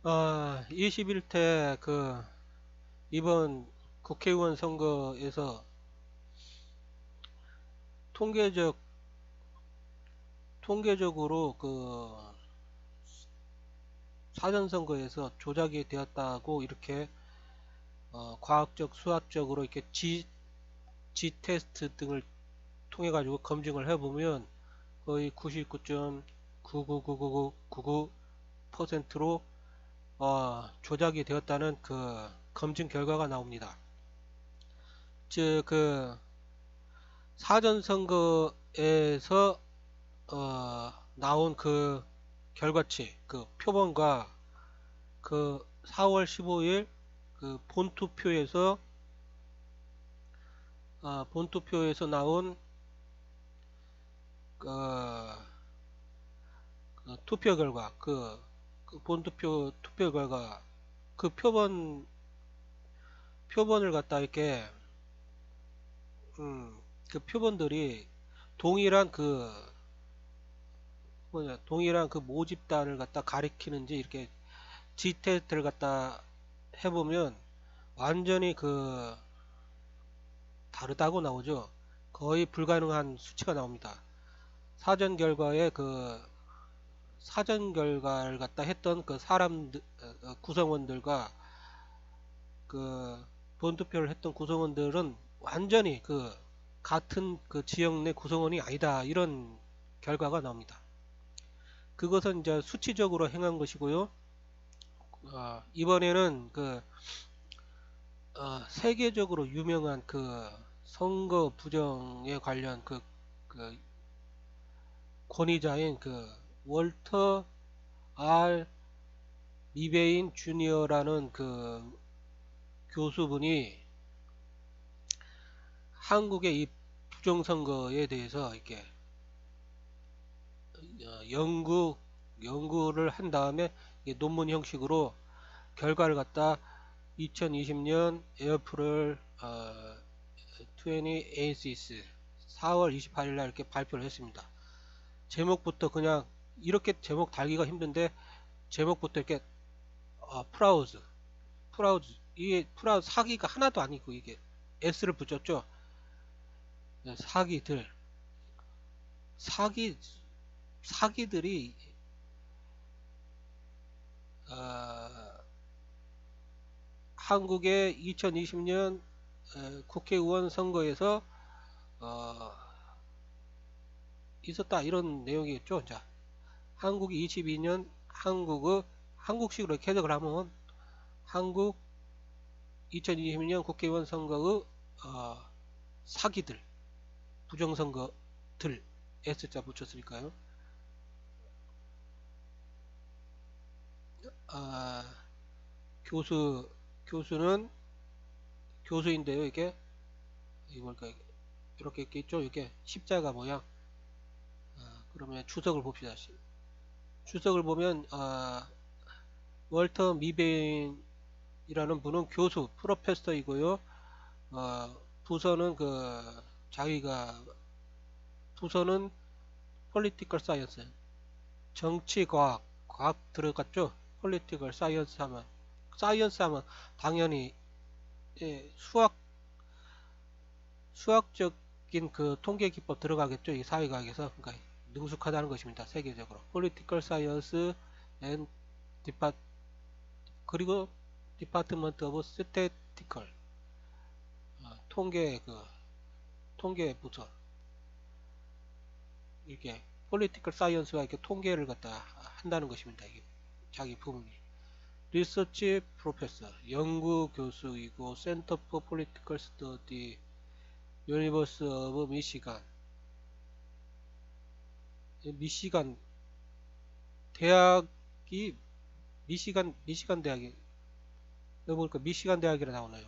21대 이번 국회의원 선거에서 통계적 통계적으로 사전 선거에서 조작이 되었다고 이렇게 과학적 수학적으로 이렇게 G 테스트 등을 통해 가지고 검증을 해보면 거의 99.99999%로 조작이 되었다는 검증 결과가 나옵니다. 즉 사전 선거에서 나온 결과치 표본과 4월 15일 본투표에서 나온 투표 결과 본투표 투표 결과 표본을 갖다 이렇게 표본들이 동일한 동일한 모집단을 갖다 가리키는지 이렇게 G 테스트를 갖다 해보면 완전히 다르다고 나오죠. 거의 불가능한 수치가 나옵니다. 사전 결과에 사전 결과를 갖다 했던 사람들 구성원들과 본투표를 했던 구성원들은 완전히 같은 지역 내 구성원이 아니다, 이런 결과가 나옵니다. 그것은 이제 수치적으로 행한 것이고요. 이번에는 세계적으로 유명한 선거 부정에 관련 권위자인 월터 R 미베인 주니어라는 교수분이 한국의 이 부정선거에 대해서 이렇게 연구를 한 다음에 논문 형식으로 결과를 갖다 2020년 에어프릴 28th 4월 28일 날 이렇게 발표를 했습니다. 제목부터 그냥 이렇게 제목 달기가 힘든데 제목부터 이렇게 프라우드 이게 프라우드 사기가 하나도 아니고 이게 S를 붙였죠. 사기들이 한국의 2020년 국회의원 선거에서 있었다, 이런 내용이겠죠. 자, 한국이 22년 한국식으로 이렇게 해석을 하면 한국 2020년 국회의원 선거의 사기들, 부정선거들, S자 붙였으니까요. 교수는 교수인데요. 이게 뭘까? 이렇게 있죠. 이게 십자가 모양. 그러면 주석을 봅시다. 주석을 보면 월터 미베인이라는 분은 교수, 프로페서이고요. 부서는 부서는 폴리티컬 사이언스, 정치과학, 과학 들어갔죠. 폴리티컬 사이언스 하면 당연히 수학적인 통계 기법 들어가겠죠. 이 사회과학에서. 그러니까 능숙하다는 것입니다. 세계적으로. 폴리티컬 사이언스 앤 그리고 디파트먼트 오브 스태티컬, 통계 부서. 이렇게 폴리티컬 사이언스가 이렇게 통계를 갖다 한다는 것입니다. 이게 자기 부문이. 리서치 프로페서, 연구 교수이고 센터 포 폴리티컬 스터디 유니버스 오브 미시간 대학이 미시간 대학이, 여기 보니까 미시간 대학이라 나오나요?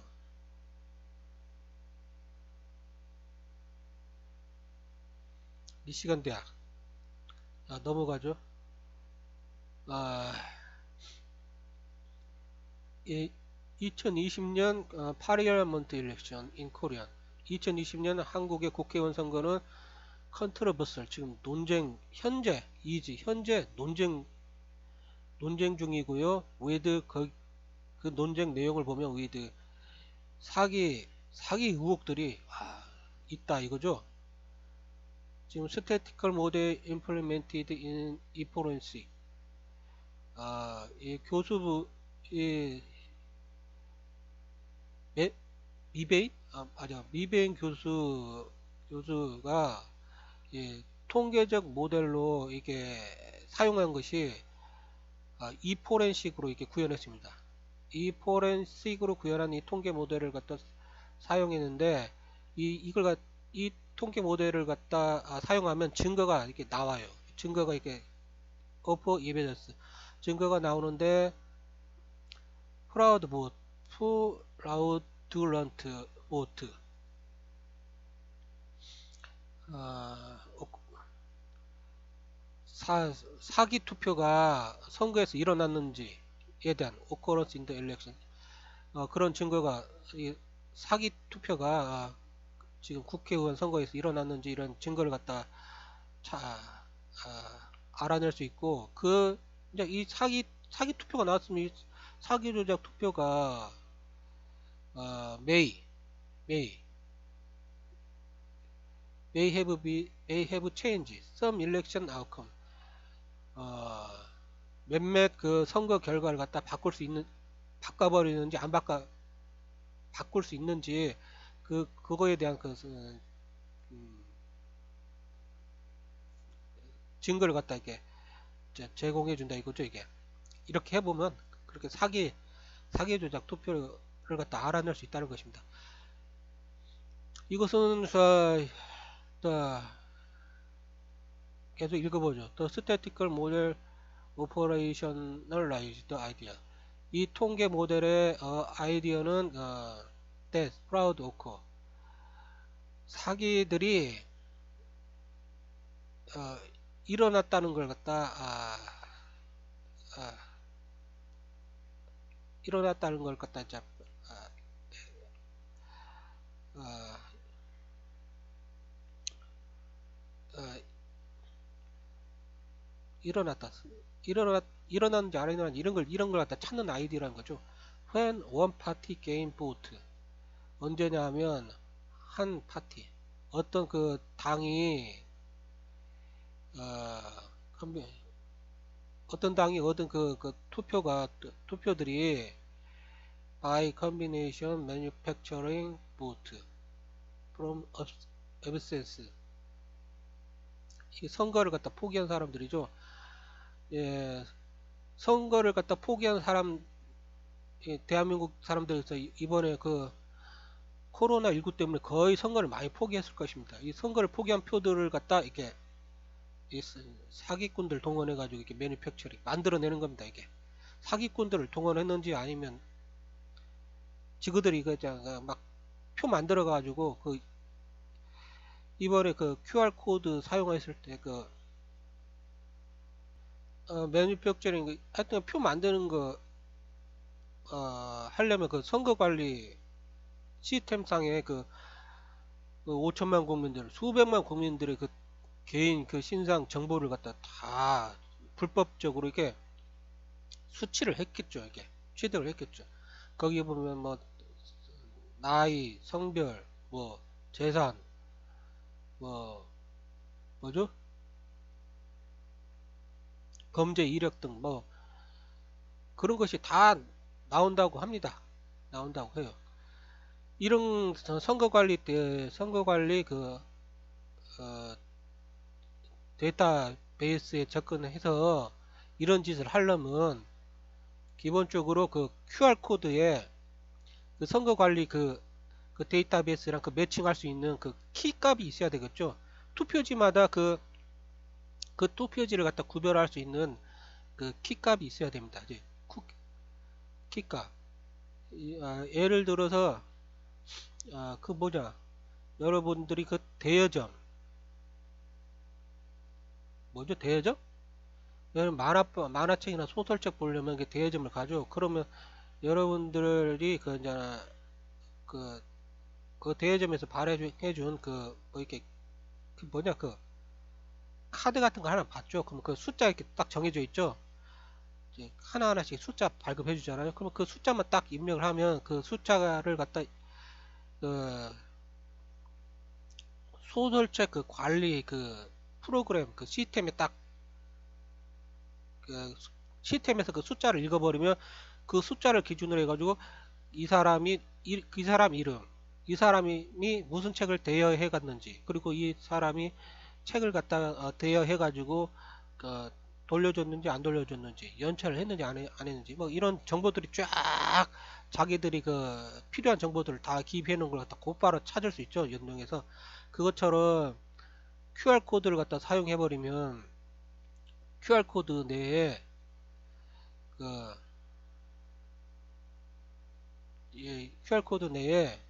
미시간 대학. 넘어가죠. 2020년 파리얼먼트 일렉션 인 코리안. 2020년 한국의 국회의원 선거는 컨트러버설, 지금 논쟁, 현재 논쟁 논쟁 중이고요. with 그 논쟁 내용을 보면 with 사기 의혹들이 있다 이거죠. 지금 statistical model implemented in eForensic 이 교수부 이 미베인 맞아 미베인 교수가 통계적 모델로 이게 사용한 것이 eForensik으로 이렇게 구현했습니다. eForensik으로 구현한 이 통계 모델을 갖다 사용했는데 이 통계 모델을 갖다 사용하면 증거가 이렇게 나와요. 증거가 이렇게 어퍼 이베던스 증거가 나오는데 프라우드런트 보트 사기 투표가 선거에서 일어났는지에 대한 occurrence in the election 그런 증거가 사기 투표가 지금 국회의원 선거에서 일어났는지 이런 증거를 갖다 알아낼 수 있고 이제 이 사기 투표가 나왔으면 이 사기 조작 투표가 may have changed some election outcome 몇몇 그 선거 결과를 갖다 바꿔버리는지 안 바꿀 수 있는지 그거에 대한 증거를 갖다 이렇게 제공해 준다 이거죠. 이게 이렇게 해보면 그렇게 사기 조작 투표를 갖다 알아낼 수 있다는 것입니다. 이것은 계속 읽어보죠. The statistical model operationalized idea. 이 통계 모델의 아이디어는 that fraud occur. 사기들이 일어났다는 걸 갖다 이제 일어났는지 안 일어났는지 이런 걸 갖다 찾는 아이디어라는 거죠. When one party gain vote. 언제냐 하면 한 파티 어떤 그 당이 어떤 당이 얻은 그 투표들이 by combination manufacturing vote from absence 이 선거를 갖다 포기한 사람들이죠. 선거를 갖다 포기한 사람 대한민국 사람들에서 이번에 그 코로나19 때문에 거의 선거를 많이 포기했을 것입니다. 이 선거를 포기한 표들을 갖다 이렇게 사기꾼들 동원해 가지고 이렇게 매니팩처링 만들어내는 겁니다. 이게 사기꾼들을 동원했는지 아니면 지그들이 막 표 만들어 가지고 이번에 QR 코드 사용했을 때 매니팩처링 하여튼 표 만드는 거 하려면 선거 관리 시스템상에 5천만 국민들, 수백만 국민들의 개인 신상 정보를 갖다 다 불법적으로 이렇게 수치를 했겠죠. 이게 취득을 했겠죠. 거기에 보면 뭐 나이, 성별, 뭐 재산, 뭐죠? 범죄 이력 등 뭐 그런 것이 다 나온다고 합니다. 나온다고 해요. 이런 선거 관리 데이터베이스에 접근해서 이런 짓을 하려면 기본적으로 QR 코드에 선거 관리 데이터베이스랑 매칭할 수 있는 키 값이 있어야 되겠죠. 투표지마다 투표지를 갖다 구별할 수 있는 키 값이 있어야 됩니다. 이제 키 값. 예를 들어서 여러분들이 대여점 뭐죠? 대여점? 여러분 만화책이나 소설책 보려면 대여점을 가죠. 그러면 여러분들이 대여점에서 발행해준 카드 같은 거 하나 봤죠. 그럼 숫자 이렇게 딱 정해져 있죠. 이제 하나하나씩 숫자 발급해 주잖아요. 그러면 그 숫자만 딱 입력을 하면 그 숫자를 갖다 그 소설책 그 관리 그 프로그램 그 시스템에 딱 그 시스템에서 그 숫자를 읽어버리면 그 숫자를 기준으로 해가지고 이 사람이 이 사람 이름, 이 사람이 무슨 책을 대여해 갔는지, 그리고 이 사람이 책을 갖다 대여해 가지고 그 돌려줬는지 안 돌려줬는지, 연체를 했는지 안 했는지, 뭐 이런 정보들이 쫙 자기들이 그 필요한 정보들을 다 기입해 놓은 걸 갖다 곧바로 찾을 수 있죠, 연동해서. 그것처럼 QR 코드를 갖다 사용해 버리면 QR 코드 내에 그 이 QR 코드 내에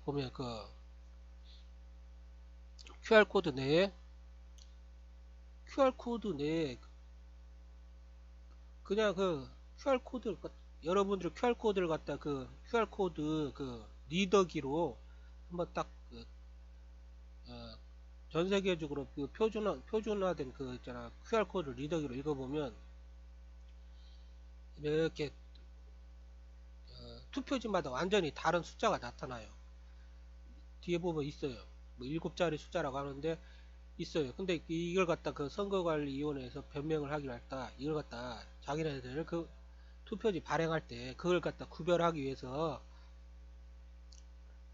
보면 그 QR 코드 내에 QR 코드 내에 그냥 그 QR 코드 여러분들이 QR 코드를 갖다 그 QR 코드 그 리더기로 한번 딱그 전 세계적으로 그 표준화된 그 있잖아 QR 코드 리더기로 읽어보면 이렇게 투표지마다 완전히 다른 숫자가 나타나요. 뒤에 보면 있어요. 뭐 7자리 숫자라고 하는데 있어요. 근데 이걸 갖다 그 선거관리위원회에서 변명을 하기로 했다. 이걸 갖다 자기네들 그 투표지 발행할 때 그걸 갖다 구별하기 위해서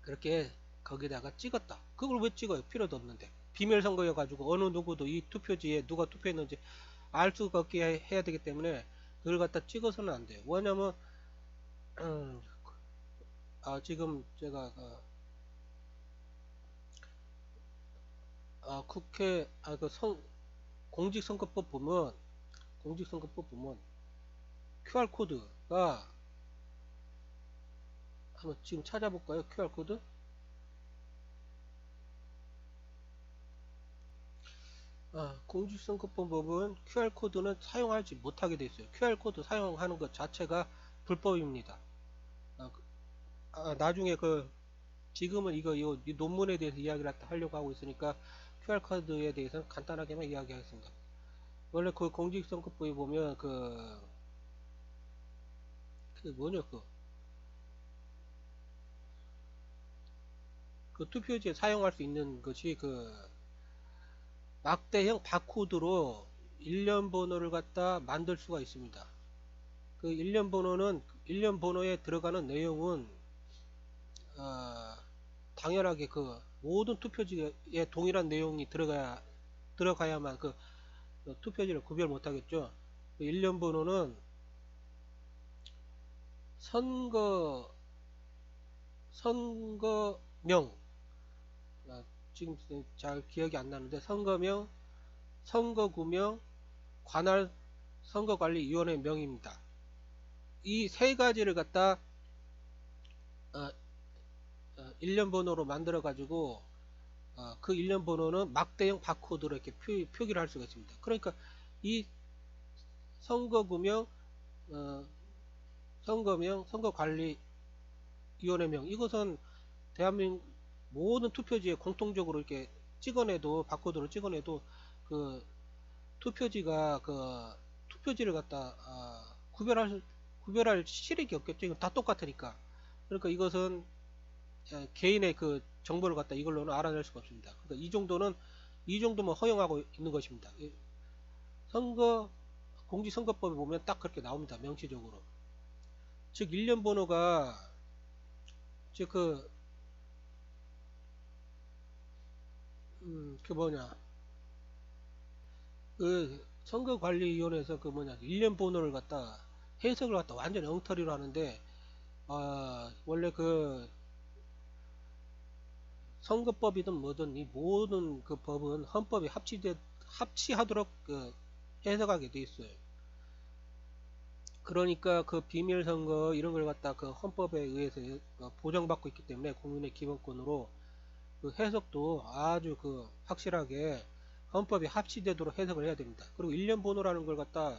그렇게 거기다가 찍었다. 그걸 왜 찍어요? 필요도 없는데. 비밀 선거여 가지고 어느 누구도 이 투표지에 누가 투표했는지 알 수가 없게 해야 되기 때문에 그걸 갖다 찍어서는 안 돼요. 왜냐면 지금 제가 국회 공직선거법 보면 QR 코드가 한번 지금 찾아볼까요? QR 코드? 공직선거법은 QR 코드는 사용하지 못하게 되어 있어요. QR 코드 사용하는 것 자체가 불법입니다. 나중에 지금은 이 논문에 대해서 이야기를 하려고 하고 있으니까 QR 코드에 대해서는 간단하게만 이야기하겠습니다. 원래 그 공직선거법에 보면 뭐냐 그 투표지에 사용할 수 있는 것이 막대형 바코드로 일련 번호를 갖다 만들 수가 있습니다. 그 일련 번호에 들어가는 내용은 당연하게 그 모든 투표지에 동일한 내용이 들어가야만 그 투표지를 구별 못하겠죠. 그 일련 번호는 선거명, 지금 잘 기억이 안 나는데 선거명, 선거구명, 관할 선거관리위원회 명입니다. 이 세 가지를 갖다 일련 번호로 만들어 가지고 그 일련 번호는 막대형 바코드로 이렇게 표기를 할 수가 있습니다. 그러니까 이 선거구명, 선거명, 선거관리위원회명 이것은 대한민국 모든 투표지에 공통적으로 이렇게 찍어내도 바코드로 찍어내도 그 투표지가 투표지를 갖다 구별할 실익이 없겠죠. 이건 다 똑같으니까. 그러니까 이것은 개인의 그 정보를 갖다 이걸로는 알아낼 수가 없습니다. 그러니까 이 정도면 허용하고 있는 것입니다. 공직선거법에 보면 딱 그렇게 나옵니다. 명시적으로. 즉 일련 번호가 즉 선거관리위원회에서 일련 번호를 갖다 해석을 갖다 완전히 엉터리로 하는데 원래 선거법이든 뭐든 이 모든 그 법은 헌법에 합치하도록 해석하게 돼 있어요. 그러니까 그 비밀 선거 이런 걸 갖다 그 헌법에 의해서 보장받고 있기 때문에 국민의 기본권으로 그 해석도 아주 확실하게 헌법에 합치되도록 해석을 해야 됩니다. 그리고 일련 번호라는 걸 갖다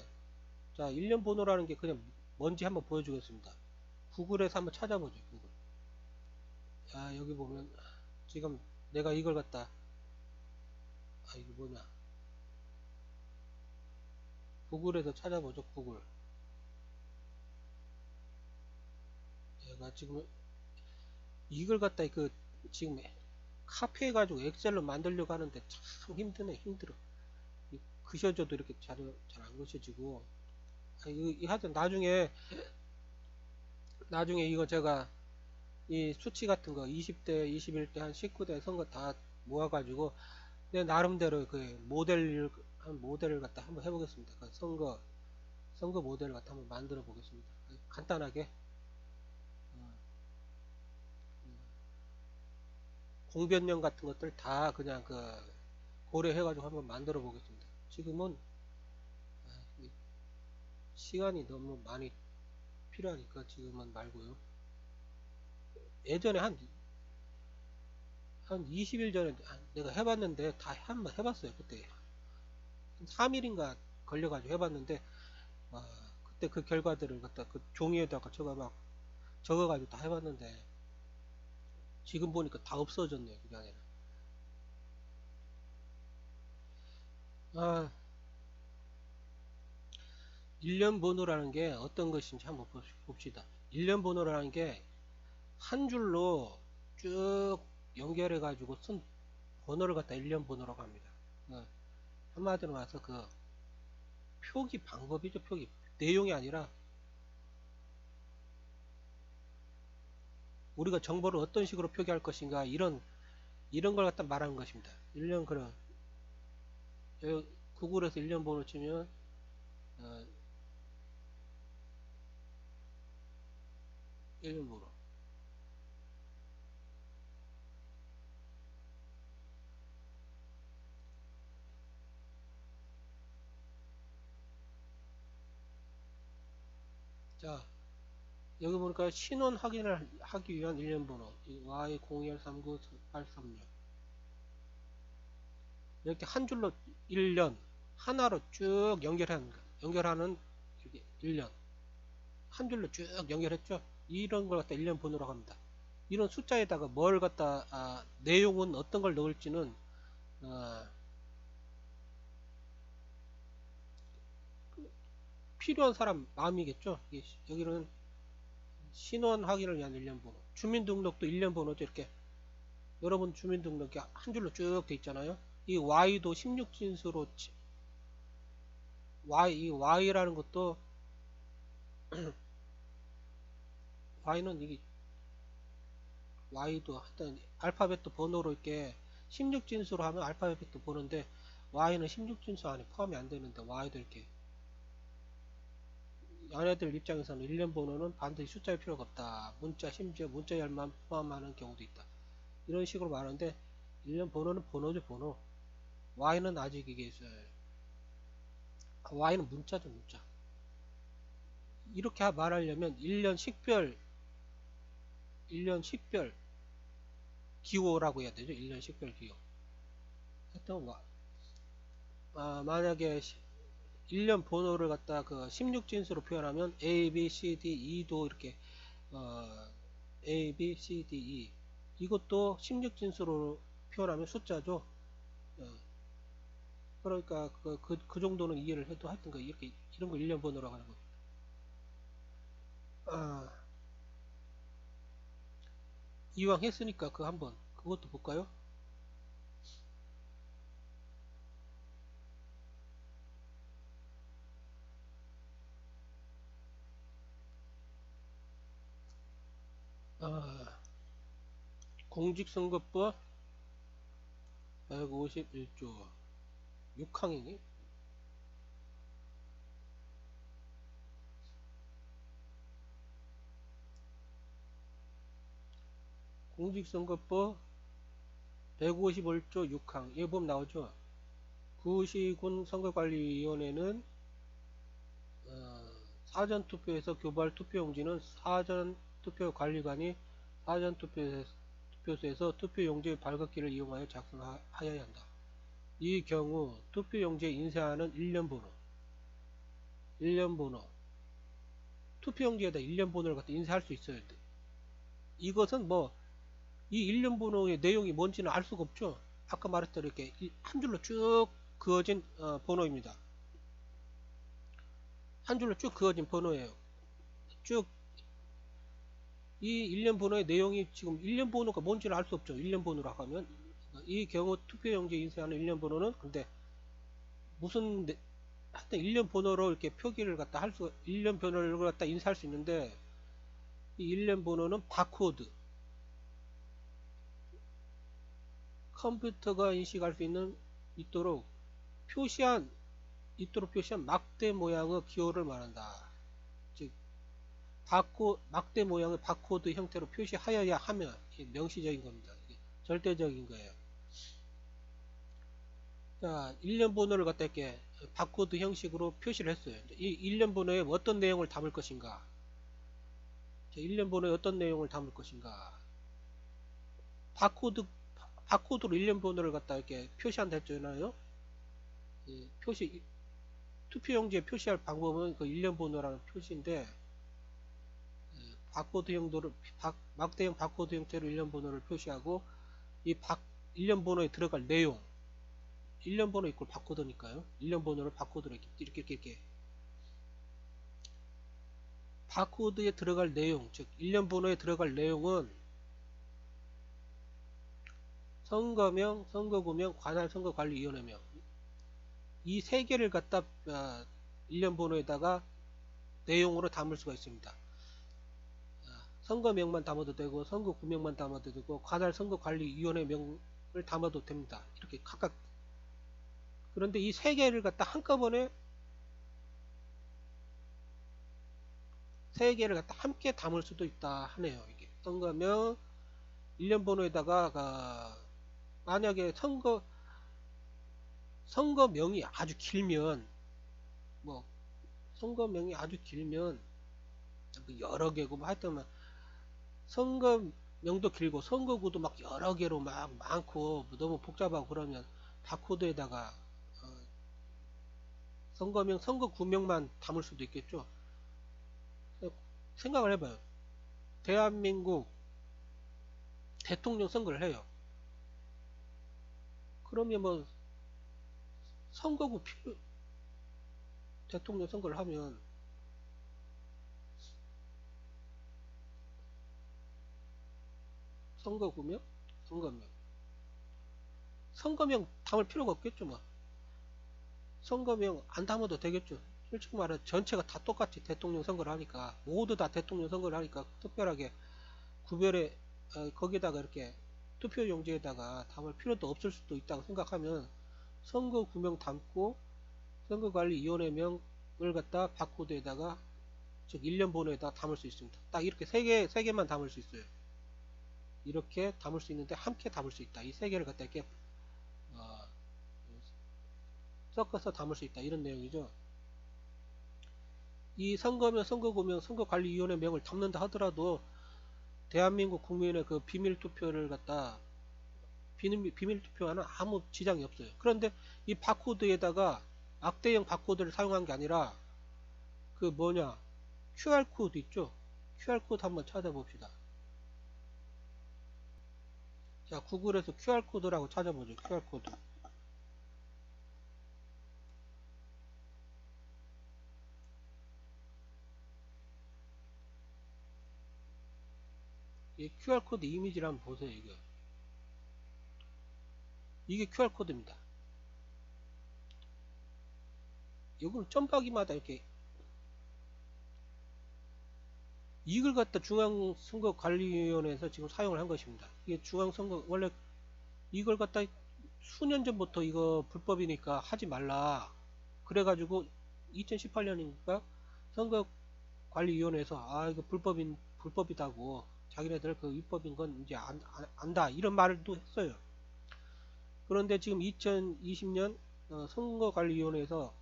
일련 번호라는 게 그냥 뭔지 한번 보여주겠습니다. 구글에서 한번 찾아보죠. 구글. 여기 보면 지금 내가 이걸 갖다 이거 뭐냐 구글에서 찾아보죠. 구글. 내가 지금 이걸 갖다 지금 카피해가지고 엑셀로 만들려고 하는데 참 힘드네. 힘들어. 그셔져도 이렇게 잘 안 그셔지고. 하여튼 나중에 이거 제가 이 수치 같은 거 20대 21대 한 19대 선거 다 모아가지고 내 나름대로 한 모델을 갖다 한번 해보겠습니다. 그 선거 모델을 갖다 한번 만들어 보겠습니다. 간단하게 공변령 같은 것들 다 그냥 고려해가지고 한번 만들어 보겠습니다. 지금은 시간이 너무 많이 필요하니까 지금은 말고요. 예전에 한 20일 전에 내가 해봤는데 다 한번 해봤어요. 그때 한 3일인가 걸려가지고 해봤는데 그때 그 결과들을 갖다 그 종이에다가 적어가지고 다 해봤는데 지금 보니까 다 없어졌네요. 그게 아니라. 1년 번호라는 게 어떤 것인지 한번 봅시다. 1년 번호라는 게 한 줄로 쭉 연결해 가지고 쓴 번호를 갖다 1년 번호라고 합니다. 한마디로 말해서 표기 방법이죠. 표기 내용이 아니라 우리가 정보를 어떤 식으로 표기할 것인가 이런 걸 갖다 말하는 것입니다. 1년 구글에서 1년 번호 치면 1년 번호 자 여기 보니까 신원 확인을 하기 위한 1년 번호 Y01393836 이렇게 한 줄로 1년 하나로 쭉 연결하는 이렇게 1년 한 줄로 쭉 연결했죠. 이런 걸 갖다 1년 번호라고 합니다. 이런 숫자에다가 뭘 갖다 내용은 어떤 걸 넣을지는 필요한 사람 마음이겠죠. 여기는 신원 확인을 위한 1년 번호 주민등록도 1년 번호죠. 이렇게 여러분 주민등록이 한 줄로 쭉 돼 있잖아요. 이 Y도 16진수로 이 Y라는 것도 Y는 이게 Y도 하여튼 알파벳도 번호로 이렇게 16진수로 하면 알파벳도 보는데 Y는 16진수 안에 포함이 안 되는데 Y도 이렇게 연애들 입장에서는 1년 번호는 반드시 숫자일 필요가 없다. 심지어 문자열만 포함하는 경우도 있다. 이런 식으로 말하는데 1년 번호는 번호죠. 번호. Y는 아직 이게 Y는 문자죠. 문자. 이렇게 말하려면 1년 식별 기호라고 해야 되죠. 1년 식별 기호. 하여튼 만약에 1년 번호를 갖다 16진수로 표현하면 A, B, C, D, E도 이렇게 A, B, C, D, E 이것도 16진수로 표현하면 숫자죠. 그러니까 그 정도는 이해를 해도 하여튼 이렇게 이런 거 1년 번호라고 하는 겁니다. 이왕 했으니까 그것도 볼까요? 공직선거법 151조 6항이니? 공직선거법 151조 6항 이거 보면 나오죠. 구시군 선거관리위원회는 사전투표에서 교발 투표용지는 사전투표관리관이 사전투표소에서 투표용지의 발급기를 이용하여 작성하여야 한다. 이 경우 투표용지에 인쇄하는 1년 번호 투표용지에다 1년 번호를 갖다 인쇄할 수 있어야 돼. 이것은 이 1년 번호의 내용이 뭔지는 알 수가 없죠. 아까 말했던 이렇게 한 줄로 쭉 그어진 번호입니다. 한 줄로 쭉 그어진 번호예요. 쭉 이 일련 번호의 내용이 지금 일련 번호가 뭔지를 알 수 없죠. 일련 번호라 하면 이 경우 투표용지 인쇄하는 일련 번호는 근데 무슨 하여튼 일련 번호로 이렇게 표기를 갖다 할 수, 일련 번호를 갖다 인쇄할 수 있는데 이 일련 번호는 바코드, 컴퓨터가 인식할 수 있도록 표시한 막대 모양의 기호를 말한다. 즉 막대 모양의 바코드 형태로 표시하여야 하면 명시적인 겁니다. 절대적인 거예요. 자, 일련 번호를 갖다 이렇게 바코드 형식으로 표시를 했어요. 이 일련 번호에 어떤 내용을 담을 것인가? 자, 일련 번호에 어떤 내용을 담을 것인가? 바코드로 일련 번호를 갖다 이렇게 표시한다 했잖아요. 투표용지에 표시할 방법은 그 일련 번호라는 표시인데, 바코드 형도를 막대형 바코드 형태로 일련 번호를 표시하고 일련 번호에 들어갈 내용, 일련 번호 이꼴 바코드니까요. 일련 번호를 바코드로 이렇게 바코드에 들어갈 내용, 즉 일련 번호에 들어갈 내용은 선거명, 선거구명, 관할 선거관리위원회명 이 세 개를 갖다 일련 번호에다가 내용으로 담을 수가 있습니다. 선거명만 담아도 되고 선거구명만 담아도 되고 관할 선거관리위원회명을 담아도 됩니다. 이렇게 각각. 그런데 이 세 개를 갖다 한꺼번에 세 개를 갖다 함께 담을 수도 있다 하네요. 이게 선거명 일련 번호에다가 만약에 선거명이 아주 길면 선거명이 아주 길면 여러 개고 하여튼 선거명도 길고 선거구도 막 여러 개로 막 많고 너무 복잡하고 그러면 바코드에다가 선거명, 선거구명만 담을 수도 있겠죠. 생각을 해봐요. 대한민국 대통령 선거를 해요. 그러면 선거구 대통령 선거를 하면 선거구명, 선거명 담을 필요가 없겠죠. 선거명 안 담아도 되겠죠. 솔직히 말해 전체가 다 똑같이 대통령 선거를 하니까 모두 다 대통령 선거를 하니까 특별하게 구별해 거기다가 이렇게 투표용지에다가 담을 필요도 없을 수도 있다고 생각하면 선거구명 담고 선거관리위원회명을 갖다 바코드에다가 즉 일련 번호에다 담을 수 있습니다. 딱 이렇게 세 개만 담을 수 있어요. 이렇게 담을 수 있는데 함께 담을 수 있다. 이 세 개를 갖다 이렇게 섞어서 담을 수 있다. 이런 내용이죠. 이 선거명, 선거구명, 선거관리위원회 명을 담는다 하더라도 대한민국 국민의 그 비밀투표를 갖다 비밀투표와는 아무 지장이 없어요. 그런데 이 바코드에다가 막대형 바코드를 사용한 게 아니라 그 QR코드 있죠? QR코드 한번 찾아봅시다. 자, 구글에서 QR코드라고 찾아보죠. QR코드. 이 QR코드 이미지를 한번 보세요. 이게 QR코드입니다. 이거는 점박이마다 이렇게 이걸 갖다 중앙선거관리위원회에서 지금 사용을 한 것입니다. 이게 중앙선거 원래 이걸 갖다 수년 전부터 이거 불법이니까 하지 말라 그래가지고 2018년인가 선거관리위원회에서 이거 불법이다고 자기네들 그 위법인 건 이제 안다 이런 말도 했어요. 그런데 지금 2020년 선거관리위원회에서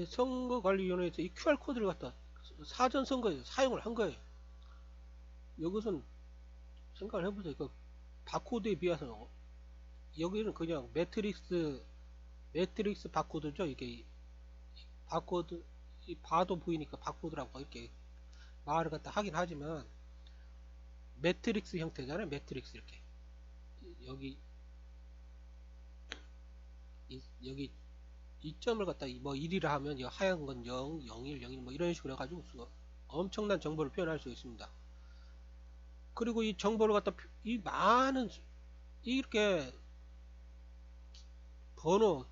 선거관리위원회에서 이 QR코드를 갖다 사전선거에 사용을 한 거예요. 이것은 생각을 해보세요. 그 바코드에 비해서 여기는 그냥 매트릭스 바코드죠. 이게 바코드 봐도 보이니까 바코드라고 이렇게 말을 갖다 하긴 하지만 매트릭스 형태잖아요. 매트릭스 이렇게 여기 이 점을 갖다 뭐 1이라 하면 이 하얀 건 0, 01, 01 뭐 이런 식으로 해가지고 엄청난 정보를 표현할 수 있습니다. 그리고 이 정보를 갖다 이 많은 이렇게 번호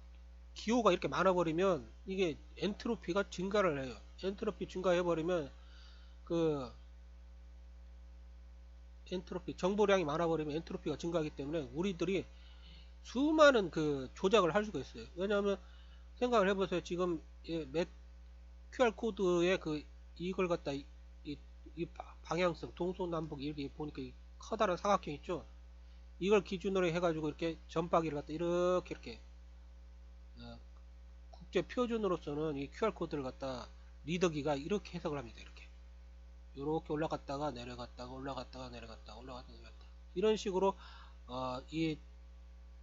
기호가 이렇게 많아 버리면 이게 엔트로피가 증가를 해요. 엔트로피 증가해 버리면 그 엔트로피 정보량이 많아 버리면 엔트로피가 증가하기 때문에 우리들이 수많은 그 조작을 할 수가 있어요. 왜냐하면 생각을 해보세요. 지금 QR 코드에 그 이걸 갖다 이 방향성 동서남북 이렇게 보니까 커다란 사각형 있죠. 이걸 기준으로 해가지고 이렇게 점박이를 갖다 이렇게 어, 국제 표준으로서는 이 QR 코드를 갖다 리더기가 이렇게 해석을 합니다. 이렇게 올라갔다가 내려갔다가 올라갔다가 내려갔다가 올라갔다가 내려갔다 이런 식으로 이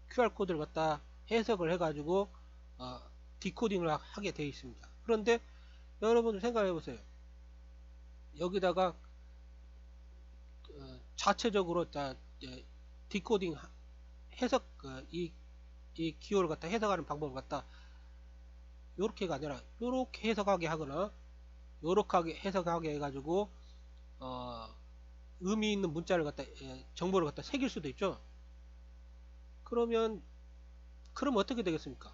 QR 코드를 갖다 해석을 해가지고 디코딩을 하게 되어 있습니다. 그런데 여러분들 생각해 보세요. 여기다가 자체적으로 디코딩 해석 이 기호를 갖다 해석하는 방법을 갖다 요렇게가 아니라 요렇게 해석하게 하거나 요렇게 해석하게 해가지고 의미 있는 문자를 갖다 정보를 갖다 새길 수도 있죠. 그럼 어떻게 되겠습니까?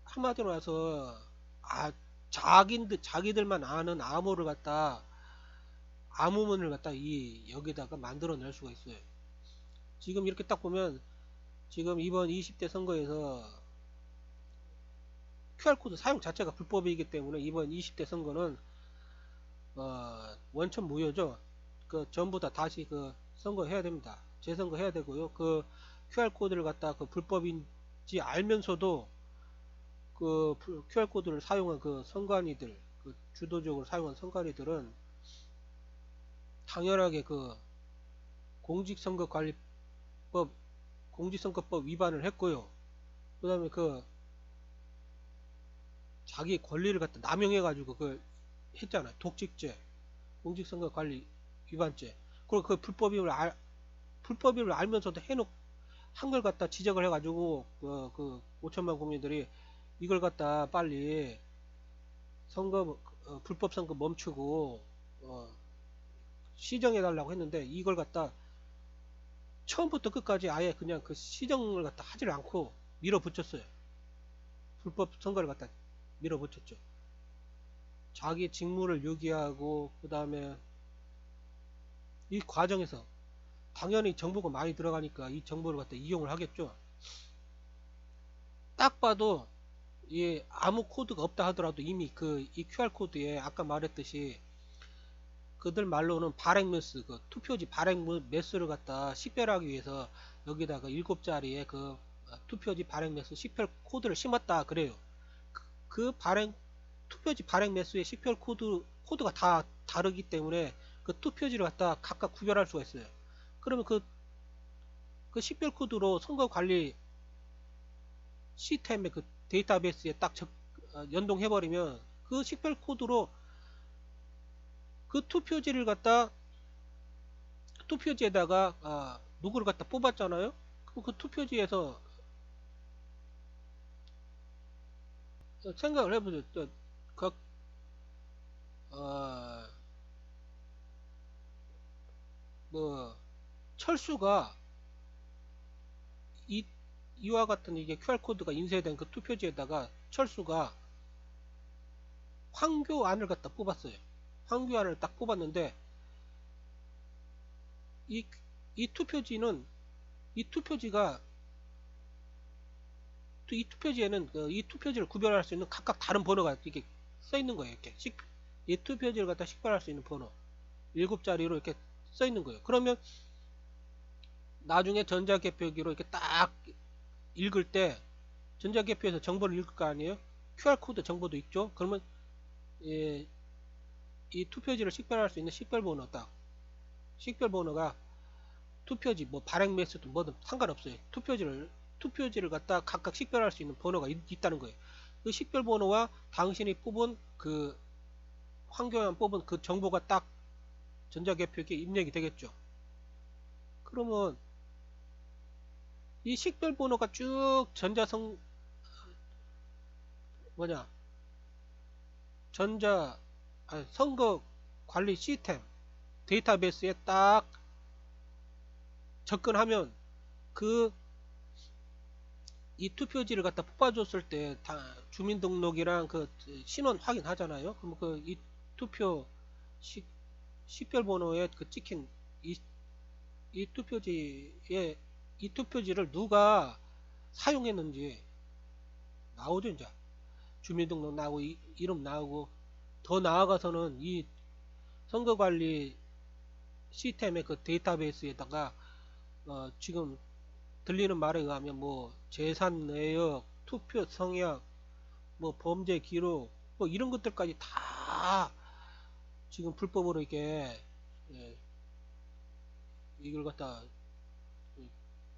한마디로 해서 자기들만 아는 암호를 갖다 암호문을 갖다 여기다가 만들어낼 수가 있어요. 지금 이렇게 딱 보면 지금 이번 20대 선거에서 QR코드 사용 자체가 불법이기 때문에 이번 20대 선거는 원천 무효죠. 그 전부 다 다시 그 선거해야 됩니다. 재선거 해야 되고요. 그 QR코드를 갖다 그 불법인지 알면서도 그 QR코드를 사용한 그 선관위들, 그 주도적으로 사용한 선관위들은 당연하게 그 공직선거관리법, 공직선거법 위반을 했고요. 그 다음에 그 자기 권리를 갖다 남용해가지고 그걸 했잖아요. 독직죄, 공직선거관리 위반죄. 그리고 그 불법임을 알면서도 한 걸 갖다 지적을 해가지고 그 5천만 국민들이 이걸 갖다 빨리 선거 불법 선거 멈추고 시정해달라고 했는데 이걸 갖다 처음부터 끝까지 아예 그냥 그 시정을 갖다 하지를 않고 밀어붙였어요. 불법 선거를 갖다 밀어붙였죠. 자기 직무를 유기하고 그 다음에 이 과정에서 당연히 정보가 많이 들어가니까 이 정보를 갖다 이용을 하겠죠. 딱 봐도 아무 코드가 없다 하더라도 이미 이 QR 코드에 아까 말했듯이 그들 말로는 발행 매스, 그 투표지 발행 매스를 갖다 식별하기 위해서 여기다가 7자리의 그 투표지 발행 매스 식별 코드를 심었다 그래요. 그 투표지 발행 매스의 식별 코드가 다 다르기 때문에 그 투표지를 갖다 각각 구별할 수가 있어요. 그러면 그 식별 코드로 선거 관리 시스템의 그 데이터베이스에 딱 연동해버리면 그 식별 코드로 그 투표지에다가 누구를 갖다 뽑았잖아요. 그럼 그 투표지에서 생각을 해보세요. 뭐 철수가 이와 같은 이게 QR 코드가 인쇄된 그 투표지에다가 철수가 황교안을 갖다 뽑았어요. 황교안을 딱 뽑았는데 이 투표지는 이 투표지에는 이 투표지를 구별할 수 있는 각각 다른 번호가 이렇게 써 있는 거예요. 이렇게 이 투표지를 갖다 식별할 수 있는 번호 7자리로 이렇게 써 있는 거예요. 그러면 나중에 전자개표기로 이렇게 딱 읽을 때 전자개표에서 정보를 읽을 거 아니에요? QR코드 정보도 있죠? 그러면 이 투표지를 식별할 수 있는 식별번호 식별번호가 투표지 뭐 발행 매스도 뭐든 상관없어요. 투표지를 갖다 각각 식별할 수 있는 번호가 있다는 거예요. 그 식별번호와 당신이 뽑은 그 황교안 뽑은 그 정보가 딱 전자개표기에 입력이 되겠죠. 그러면 이 식별 번호가 쭉 전자성 뭐냐 전자 선거 관리 시스템 데이터베이스에 딱 접근하면 그 이 투표지를 갖다 뽑아줬을 때 다 주민등록이랑 그 신원 확인하잖아요. 그럼 그 이 투표 식별번호에 그 찍힌 이 투표지에 이 투표지를 누가 사용했는지 나오죠. 이제 주민등록 나오고 이름 나오고 더 나아가서는 이 선거관리 시스템의 그 데이터베이스에다가 지금 들리는 말에 의하면 뭐 재산 내역, 투표 성향, 뭐 범죄 기록, 뭐 이런 것들까지 다 지금 불법으로 이게 예, 이걸 갖다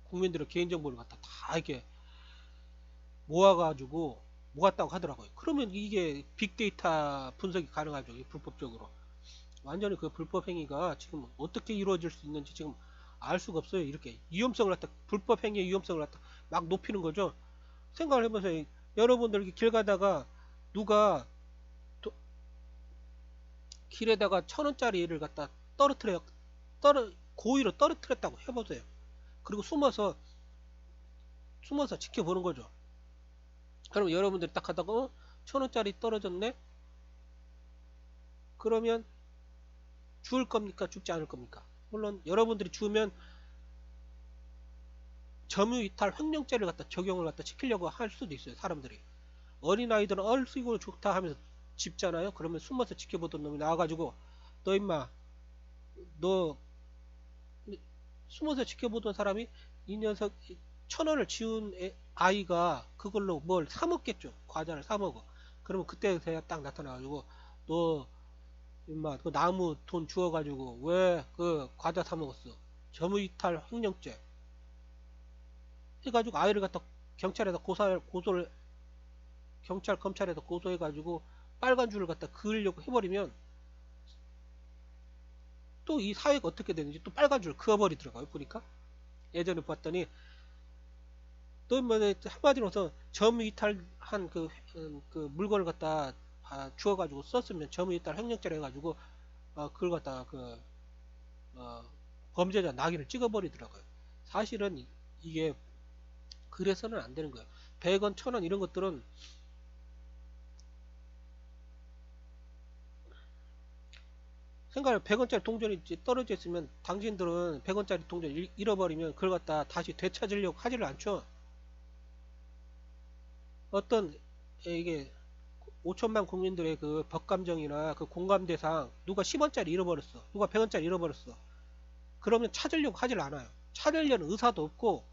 국민들의 개인정보를 갖다 다 이렇게 모아가지고 모았다고 하더라고요. 그러면 이게 빅데이터 분석이 가능하죠. 불법적으로. 완전히 그 불법 행위가 지금 어떻게 이루어질 수 있는지 지금 알 수가 없어요. 이렇게 위험성을 갖다 불법 행위의 위험성을 갖다 막 높이는 거죠. 생각을 해보세요. 여러분들 이렇게 길 가다가 누가 길에다가 1,000원짜리를 갖다 고의로 떨어뜨렸다고 해보세요. 그리고 숨어서 지켜보는 거죠. 그럼 여러분들이 딱 하다가 1,000원짜리 떨어졌네? 그러면 죽을 겁니까? 죽지 않을 겁니까? 물론 여러분들이 죽으면 점유이탈 횡령죄를 갖다 적용을 갖다 시키려고 할 수도 있어요. 사람들이. 어린아이들은 얼씨구 좋다 하면서 집잖아요. 그러면 숨어서 지켜보던 놈이 나와가지고 너 임마 너 숨어서 지켜보던 사람이 이 녀석 1,000원을 지운 아이가 그걸로 뭘 사먹겠죠. 과자를 사먹어. 그러면 그때서야 딱 나타나가지고 너 임마 그 나무 돈 주워가지고 왜 그 과자 사먹었어. 점유이탈 횡령죄 해가지고 아이를 갖다 경찰에다 고소를 경찰 검찰에다 고소해가지고 빨간 줄을 갖다 그으려고 해버리면 또 이 사회가 어떻게 되는지 또 빨간 줄 그어버리더라고요. 보니까 예전에 봤더니 또 뭐 한마디로서 점유이탈한 그 물건을 갖다 주워가지고 썼으면 점유이탈 횡령죄를 해가지고 그걸 갖다가 범죄자 낙인을 찍어버리더라고요. 사실은 이게 그래서는 안 되는 거예요. 100원, 1,000원 이런 것들은 생각해 100원짜리 동전이 떨어져 있으면 당신들은 100원짜리 동전 잃어버리면 그걸 갖다 다시 되찾으려고 하지를 않죠. 어떤 이게 5천만 국민들의 그 법감정이나 그 공감대상 누가 10원짜리 잃어버렸어. 누가 100원짜리 잃어버렸어. 그러면 찾으려고 하질 않아요. 찾으려는 의사도 없고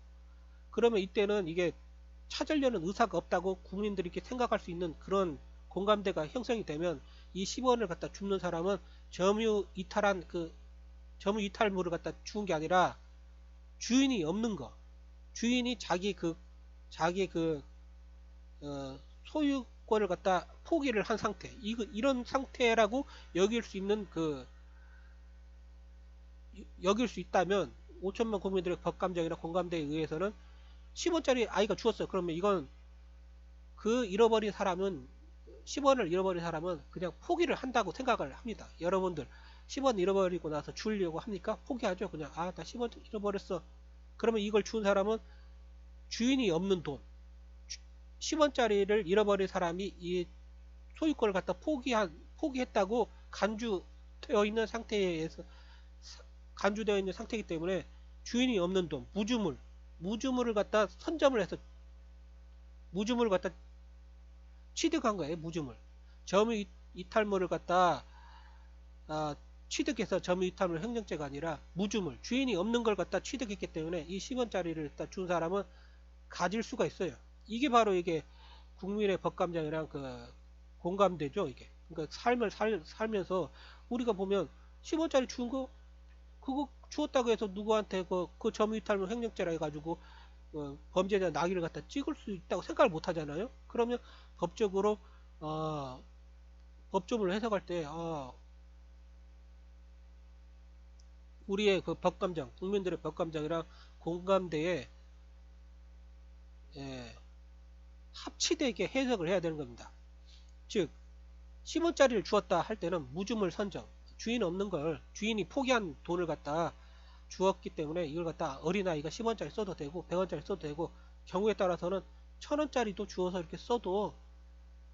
그러면 이때는 이게 찾으려는 의사가 없다고 국민들이 이렇게 생각할 수 있는 그런 공감대가 형성이 되면 이 10원을 갖다 줍는 사람은 점유 이탈물을 갖다 주운 게 아니라 주인이 없는 거. 주인이 자기 소유권을 갖다 포기를 한 상태. 이런 상태라고 여길 수 있는 여길 수 있다면 5천만 국민들의 법감정이나 공감대에 의해서는 10원짜리 아이가 주었어요. 그러면 이건 그 잃어버린 사람은 10원을 잃어버린 사람은 그냥 포기를 한다고 생각을 합니다. 여러분들 10원 잃어버리고 나서 주려고 합니까? 포기하죠. 그냥 나 10원 잃어버렸어. 그러면 이걸 준 사람은 주인이 없는 돈 10원짜리를 잃어버린 사람이 이 소유권을 갖다 포기했다고 간주되어 있는 상태이기 때문에 주인이 없는 돈 무주물을 갖다 선점을 해서 무주물을 갖다 취득한 거예요. 무주물 점유 이탈물을 갖다 취득해서 점유 이탈물 횡령죄가 아니라 무주물 주인이 없는 걸 갖다 취득했기 때문에 이 10원짜리를 갖다 준 사람은 가질 수가 있어요. 이게 바로 이게 국민의 법감정이랑 공감대죠. 이게 그러니까 삶을 살면서 우리가 보면 10원짜리 준 거 그거 주었다고 해서 누구한테 그 점유이탈물 횡령죄라 해가지고 범죄자 낙인을 갖다 찍을 수 있다고 생각을 못 하잖아요. 그러면 법적으로 법조문을 해석할 때 우리의 그 법감정 국민들의 법감정이랑 공감대에 예, 합치되게 해석을 해야 되는 겁니다. 즉 10원짜리를 주었다 할 때는 무주물 선정, 주인 없는 걸 주인이 포기한 돈을 갖다 주었기 때문에 이걸 갖다 어린아이가 10원짜리 써도 되고 100원짜리 써도 되고, 경우에 따라서는 1000원짜리도 주어서 이렇게 써도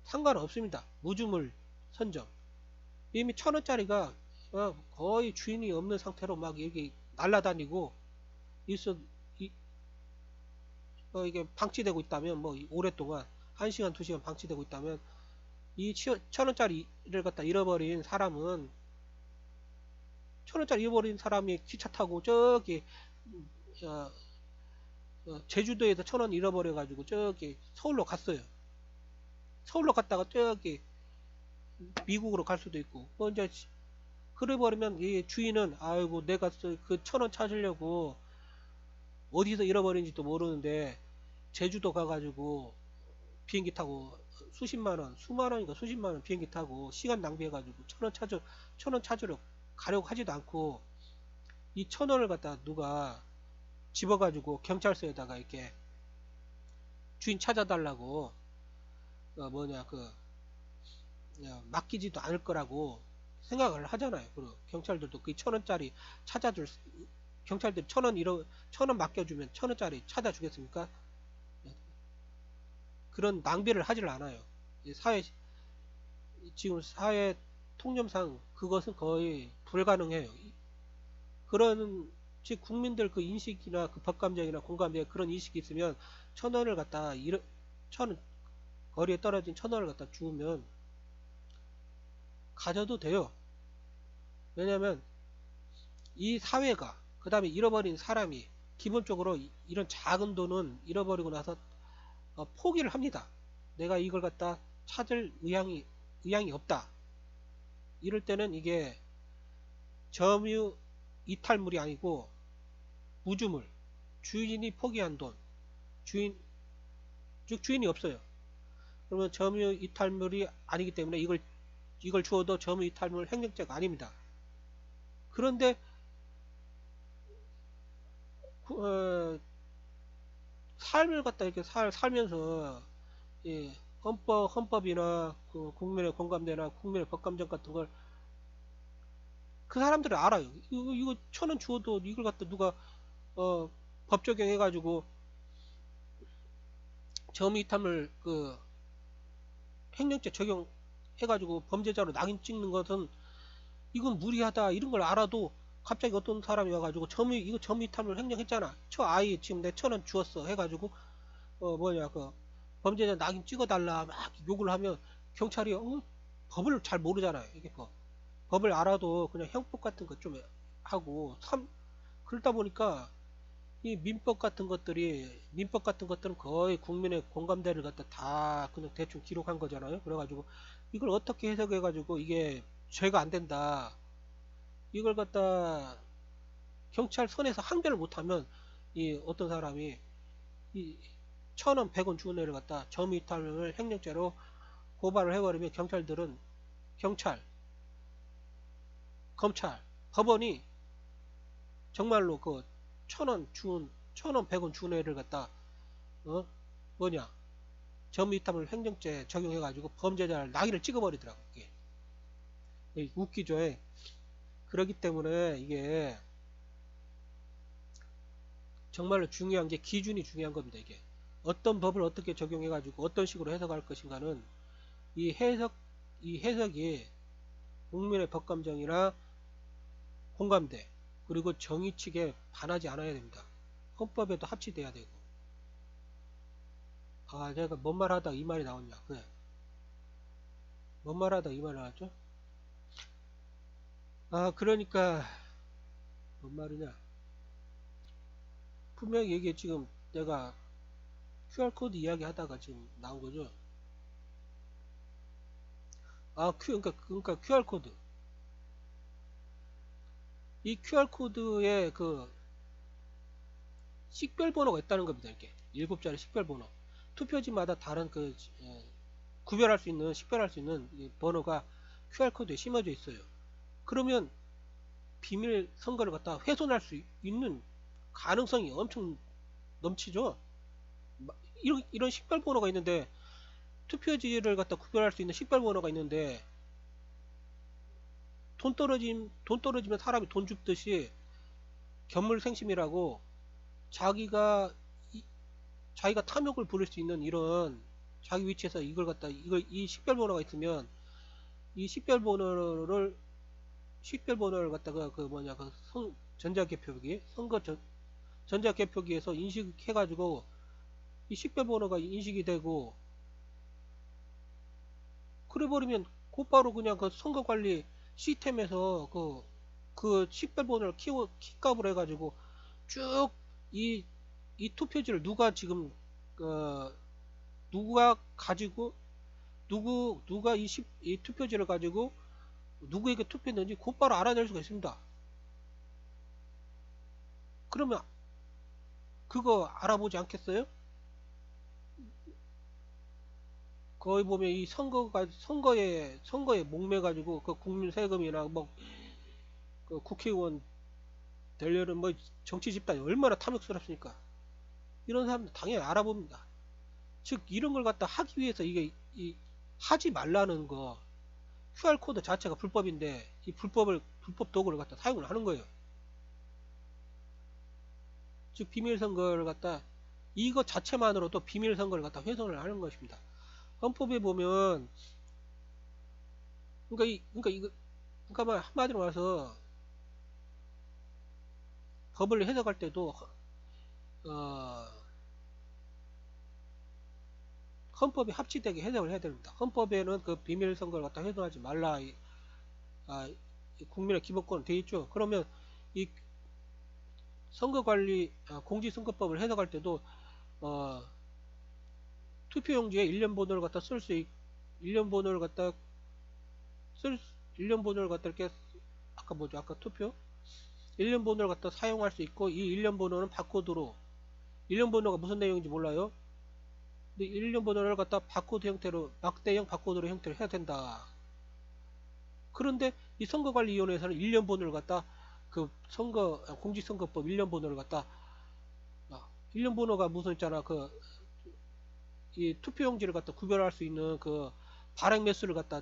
상관없습니다. 무주물 선정. 이미 1000원짜리가 거의 주인이 없는 상태로 막 이렇게 날아다니고 있어, 이게 방치되고 있다면, 뭐 오랫동안 1시간 2시간 방치되고 있다면, 이 1000원짜리를 갖다 잃어버린 사람은, 1000원짜리 잃어버린 사람이 기차 타고 저기 어, 제주도에서 1000원 잃어버려 가지고 저기 서울로 갔어요. 서울로 갔다가 저기 미국으로 갈 수도 있고, 뭐 이제 그래 버리면 이 주인은 아이고 내가 그 1000원 찾으려고 어디서 잃어버린지도 모르는데 제주도 가가지고 비행기 타고 수십만원, 수만원인가 수십만원 비행기 타고 시간 낭비해가지고 1000원 찾으러 가려고 하지도 않고, 이 1000원을 갖다 누가 집어가지고 경찰서에다가 이렇게 주인 찾아달라고 뭐냐 맡기지도 않을 거라고 생각을 하잖아요. 그리고 경찰들도 그 1000원짜리 찾아줄, 경찰들이 1000원 맡겨주면 1000원짜리 찾아주겠습니까? 그런 낭비를 하질 않아요. 지금 사회 통념상 그것은 거의 불가능해요. 그런, 즉 국민들 그 인식이나 그 법감정이나 공감대 그런 인식이 있으면 1000원을 갖다 천 거리에 떨어진 1000원을 갖다 주우면 가져도 돼요. 왜냐면 이 사회가, 그 다음에 잃어버린 사람이 기본적으로 이런 작은 돈은 잃어버리고 나서 포기를 합니다. 내가 이걸 갖다 찾을 의향이 없다. 이럴 때는 이게 점유 이탈물이 아니고 무주물, 주인이 포기한 돈, 즉 주인이 없어요. 그러면 점유 이탈물이 아니기 때문에 이걸 주어도 점유 이탈물 횡령죄가 아닙니다. 그런데 삶을 갖다 이렇게 살면서 헌법이나 그 국민의 공감대나 국민의 법감정 같은 걸 그 사람들이 알아요. 이거 1000원 주어도 이걸 갖다 누가 법 적용해가지고 점이탈물 그 횡령죄 적용해가지고 범죄자로 낙인 찍는 것은 이건 무리하다, 이런 걸 알아도 갑자기 어떤 사람이 와가지고 이거 점이탈물 횡령했잖아, 저 아이 지금 내 1000원 주었어 해가지고 그 범죄자 낙인 찍어달라 막 욕을 하면 경찰이 법을 잘 모르잖아요. 이게 법을 알아도 그냥 형법 같은 것 좀 하고 그러다 보니까 이 민법 같은 것들은 거의 국민의 공감대를 갖다 다 그냥 대충 기록한 거잖아요. 그래가지고 이걸 어떻게 해석해가지고 이게 죄가 안 된다, 이걸 갖다 경찰 선에서 항변을 못하면 이 어떤 사람이 이 1000원 100원 주는 애를 갖다 점이탈을 횡령죄로 고발을 해버리면 경찰, 검찰, 법원이 정말로 그 1000원 100원 주는 애를 갖다 어 뭐냐 점이탈물 횡령죄 적용해가지고 범죄자를 낙인을 찍어버리더라고. 이게 웃기죠. 그렇기 때문에 이게 정말로 중요한 게 기준이 중요한 겁니다. 이게 어떤 법을 어떻게 적용해가지고 어떤 식으로 해석할 것인가는 이 해석이 국민의 법감정이나 공감대 그리고 정의 측에 반하지 않아야 됩니다. 헌법에도 합치돼야 되고. 내가 뭔 말 하다가 이 말이 나왔냐. 그래. 뭔 말 하다가 이 말이 나왔죠? 그러니까 뭔 말이냐. 분명히 이게 지금 내가 QR코드 이야기 하다가 지금 나온 거죠. 그러니까 QR코드. 이 QR코드에 그 식별번호가 있다는 겁니다. 이렇게 7자리 식별번호. 투표지마다 다른 식별할 수 있는 번호가 QR코드에 심어져 있어요. 그러면 비밀 선거를 갖다 훼손할 수 있는 가능성이 엄청 넘치죠. 이런 식별 번호가 있는데, 투표지를 갖다 구별할 수 있는 식별 번호가 있는데, 돈 떨어지면 사람이 돈 줍듯이 견물생심이라고 자기가 자기가 탐욕을 부릴 수 있는 이런 자기 위치에서 이 식별 번호가 있으면 이 식별 번호를 갖다가 전자개표기 전자개표기에서 인식해 가지고 이 식별 번호가 인식이 되고, 그래 버리면 곧바로 그냥 그 선거관리 시스템에서 그 식별 번호를 키값을 해 가지고 쭉 이 투표지를 누가 가지고 누가 이 투표지를 가지고 누구에게 투표했는지 곧바로 알아낼 수가 있습니다. 그러면 그거 알아보지 않겠어요? 거기 보면 이 선거에 목매 가지고 그 국민 세금이나 그 국회의원 되려는 정치 집단이 얼마나 탐욕스럽습니까? 이런 사람들 당연히 알아봅니다. 즉 이런 걸 갖다 하기 위해서 이게 하지 말라는 거, QR코드 자체가 불법인데 이 불법 도구를 갖다 사용을 하는 거예요. 즉 비밀선거를 갖다 이거 자체만으로도 비밀선거를 갖다 훼손을 하는 것입니다. 헌법에 보면 그러니까 한마디로 말해서 법을 해석할 때도 헌법이 합치되게 해석을 해야 됩니다. 헌법에는 그 비밀 선거를 갖다 훼손하지 말라, 국민의 기본권 돼 있죠. 그러면 이 선거관리 공직선거법을 해석할 때도 투표용지에 일련 번호를 갖다 일련 번호를 갖다 이렇게 아까 투표 일련 번호를 갖다 사용할 수 있고, 이 일련 번호는 바코드로, 일련 번호가 무슨 내용인지 몰라요. 근데 일련 번호를 갖다 바코드 형태로, 막대형 바코드로 형태로 해야 된다. 그런데 이 선거관리위원회에서는 일련 번호를 갖다 그 공직선거법 일련 번호를 갖다 일련 번호가 무슨 있잖아, 이 투표용지를 갖다 구별할 수 있는 그 발행 매수를 갖다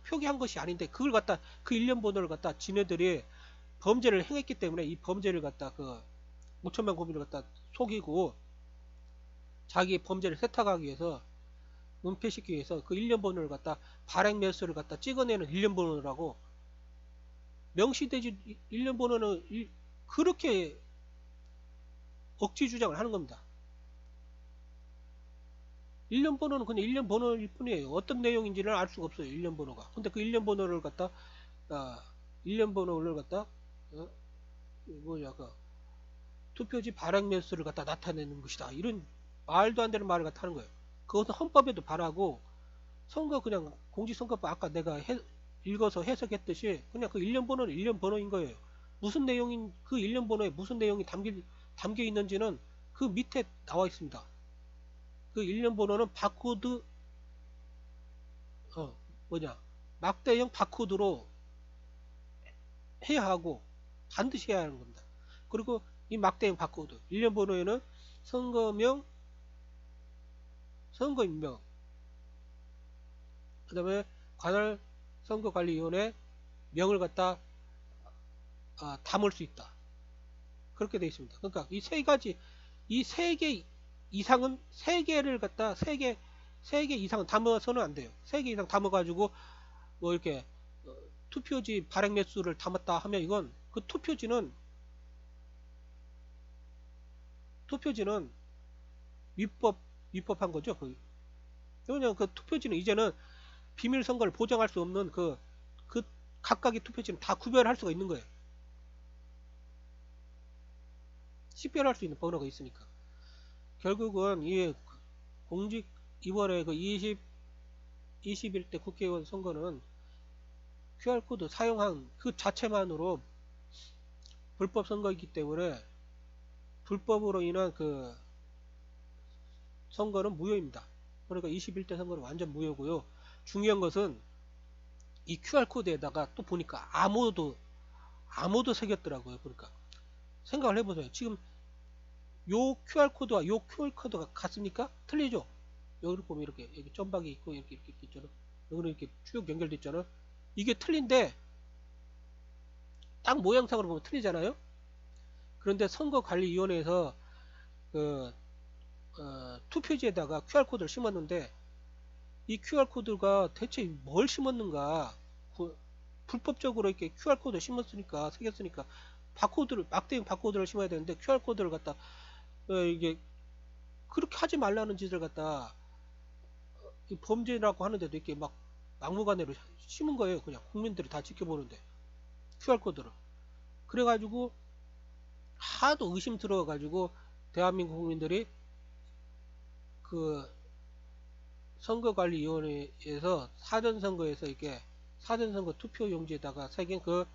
표기한 것이 아닌데, 그걸 갖다 그 일련 번호를 갖다 지네들이 범죄를 행했기 때문에 이 범죄를 갖다 5천만 국민을 갖다 속이고 자기 범죄를 세탁하기 위해서, 은폐시키기 위해서 그 일련 번호를 갖다 발행 매수를 갖다 찍어내는 일련 번호라고 명시되지. 일련 번호는 그렇게 억지 주장을 하는 겁니다. 일련 번호는 그냥 일련 번호일 뿐이에요. 어떤 내용인지는 알 수가 없어요, 일련 번호가. 근데 그 일련 번호를 갖다 투표지 발행 매수를 갖다 나타내는 것이다, 이런 말도 안 되는 말을 갖다 하는 거예요. 그것은 헌법에도 반하고, 그냥 공직선거법 아까 내가 읽어서 해석했듯이 그냥 그 일련 번호는 일련 번호인 거예요. 그 일련 번호에 무슨 내용이 담겨 있는지는 그 밑에 나와 있습니다. 그 일련 번호는 바코드 막대형 바코드로 해야 하고 반드시 해야 하는 겁니다. 그리고 이 막대형 바코드 일련 번호에는 선거인명, 그 다음에 관할 선거관리위원회 명을 갖다 담을 수 있다, 그렇게 되어 있습니다. 그러니까 이 세 개 이상은, 세 개 이상은 담아서는 안 돼요. 3개 이상 담아가지고 이렇게 투표지 발행 매수를 담았다 하면 이건 그 투표지는 위법한 거죠. 그냥 그 투표지는 이제는 비밀 선거를 보장할 수 없는 그 각각의 투표지는 다 구별할 수가 있는 거예요. 식별할 수 있는 번호가 있으니까. 결국은 이번에 21대 국회의원 선거는 QR코드 사용한 그 자체만으로 불법 선거이기 때문에 불법으로 인한 그 선거는 무효입니다. 그러니까 21대 선거는 완전 무효고요. 중요한 것은 이 QR코드에다가 또 보니까 암호도 새겼더라고요. 그러니까 생각을 해보세요. 지금 요 QR코드와 요 QR코드가 같습니까? 틀리죠? 여기 보면 이렇게 여기 점박이 있고 이렇게 있잖아. 여기는 이렇게 쭉 연결돼 있잖아. 이게 틀린데 딱 모양상으로 보면 틀리잖아요. 그런데 선거관리위원회에서 그 투표지에다가 QR코드를 심었는데 이 QR코드가 대체 뭘 심었는가? 불법적으로 이렇게 QR코드를 심었으니까 새겼으니까 바코드를 막대인 바코드를 심어야 되는데 QR코드를 갖다 이게 그렇게 하지 말라는 짓을 갖다 범죄라고 하는데도 이렇게 막 막무가내로 심은 거예요. 그냥 국민들이 다 지켜보는데 QR코드를. 그래가지고 하도 의심스러워가지고 대한민국 국민들이 그 선거관리위원회에서 사전선거에서 이렇게 사전선거 투표용지에다가 새긴 그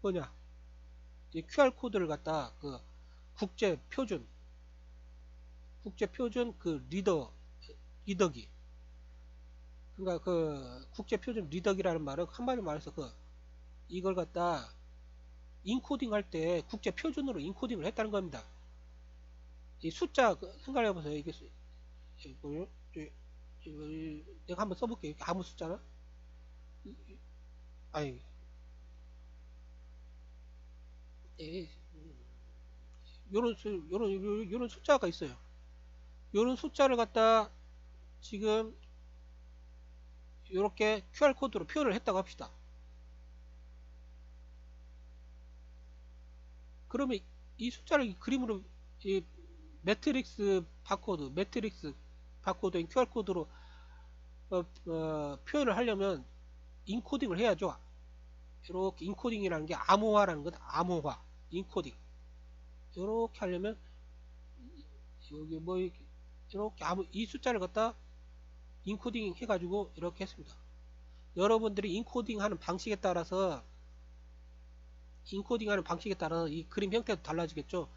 뭐냐 이 QR코드를 갖다 그 국제표준 그 리더기 그러니까 그 국제표준 리더기라는 말은 한마디로 말해서 그 이걸 갖다 인코딩 할 때 국제표준으로 인코딩을 했다는 겁니다. 이 숫자 생각해 보세요. 이게 뭐요? 내가 한번 써볼게요. 아무 숫자나? 아니, 요런 숫자가 있어요. 요런 숫자를 갖다 지금 요렇게 QR코드로 표현을 했다고 합시다. 그러면 이 숫자를 그림으로 이 매트릭스 바코드인 QR코드로 표현을 하려면 인코딩을 해야죠. 이렇게 인코딩이라는 게 암호화라는 거다. 암호화, 인코딩. 이렇게 하려면 여기 뭐 이렇게 이 숫자를 갖다 인코딩 해가지고 이렇게 했습니다. 여러분들이 인코딩하는 방식에 따라서 이 그림 형태도 달라지겠죠.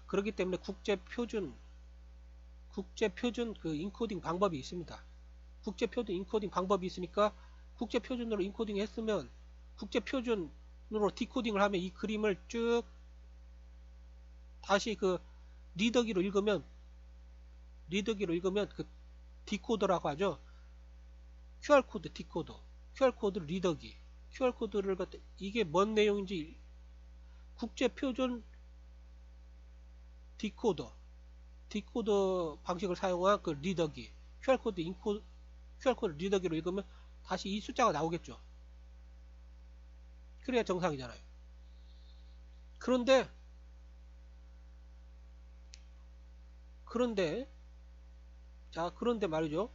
그렇기 때문에 국제표준 그 인코딩 방법이 있습니다. 국제표준 인코딩 방법이 있으니까 국제표준으로 인코딩 했으면 국제표준으로 디코딩을 하면 이 그림을 쭉 다시 그 리더기로 읽으면 그 디코더라고 하죠. QR코드 디코더, QR코드 리더기, QR코드를 갖다 이게 뭔 내용인지 국제표준 디코더 방식을 사용한 그 리더기, QR코드 리더기로 읽으면 다시 이 숫자가 나오겠죠. 그래야 정상이잖아요. 그런데 말이죠.